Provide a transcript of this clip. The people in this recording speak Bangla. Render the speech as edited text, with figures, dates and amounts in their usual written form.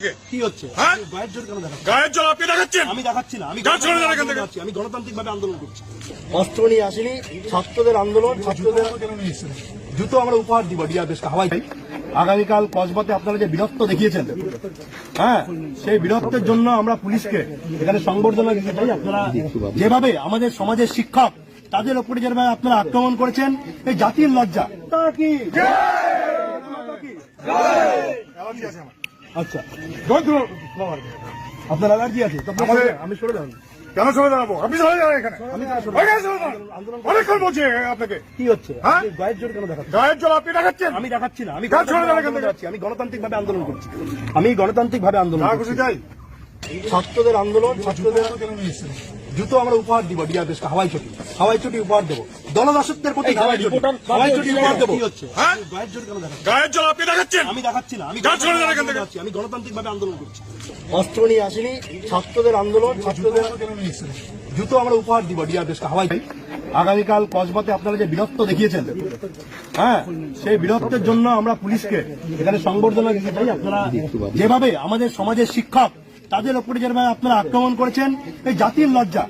কি হচ্ছে গায়ের জোর কেন দেখাচ্ছেন? গায়ের জল আপনি দেখাচ্ছেন? আমি দেখাচ্ছি না, আমি গণতান্ত্রিক ভাবে আন্দোলন করছি। অস্ত্র নিয়ে আসেনি, ছাত্রদের আন্দোলন, ছাত্রদের জুতো আমরা উপহার দিব ডিআরএস হাওয়াই। আগামীকাল কসবাতে আপনারা যে বীরত্ব দেখিয়েছেন, হ্যাঁ, সেই বীরত্বের জন্য আমরা পুলিশকে এখানে সংবর্ধনা দিতে চাই। আপনারা যেভাবে আমাদের সমাজের শিক্ষক তাদের উপরে যেভাবে আপনারা আক্রমণ করেছেন, এই জাতির লজ্জা। তা কি? আচ্ছা, আপনার অ্যালার্জি আছে? আমি সরে যাবেন। কেন সরে দাঁড়াবো? আপনি সরে যান এখানে। অনেকক্ষণ বলছি আপনাকে। কি হচ্ছে গায়ের জোর কেন দেখাচ্ছেন? গায়ের জল আপনি দেখাচ্ছেন? আমি দেখাচ্ছি না, আমি গণতান্ত্রিক ভাবে আন্দোলন করছি। আমি গণতান্ত্রিক ভাবে আন্দোলন না করছি। খুশি যাই। ছাত্রদের আন্দোলন, ছাত্রদের জুতো আমরা উপহার দিব ডিআরএস হাওয়াই চটি উপহার দেবো। দলদাসত্বের প্রতি হাওয়াই চটি উপহার দেবো। কি হচ্ছে গায়ের জোর কেন দেখাচ্ছেন? গায়ের জল আপনি দেখাচ্ছেন? আমি দেখাচ্ছি না, আমি গণতান্ত্রিক ভাবে আন্দোলন করছি। অস্ত্র নিয়ে আসেনি, ছাত্রদের আন্দোলন, ছাত্রদের জুতো আমরা উপহার দিব ডিআরএস হাওয়াই। আগামীকাল কসবাতে আপনারা যে বীরত্ব দেখিয়েছেন, হ্যাঁ, সেই বীরত্বের জন্য আমরা পুলিশকে এখানে সংবর্ধনা দিতে চাই। আপনারা যেভাবে আমাদের সমাজের শিক্ষক তাদের উপরে যেভাবে আপনারা আক্রমণ করেছেন, এই জাতির লজ্জা।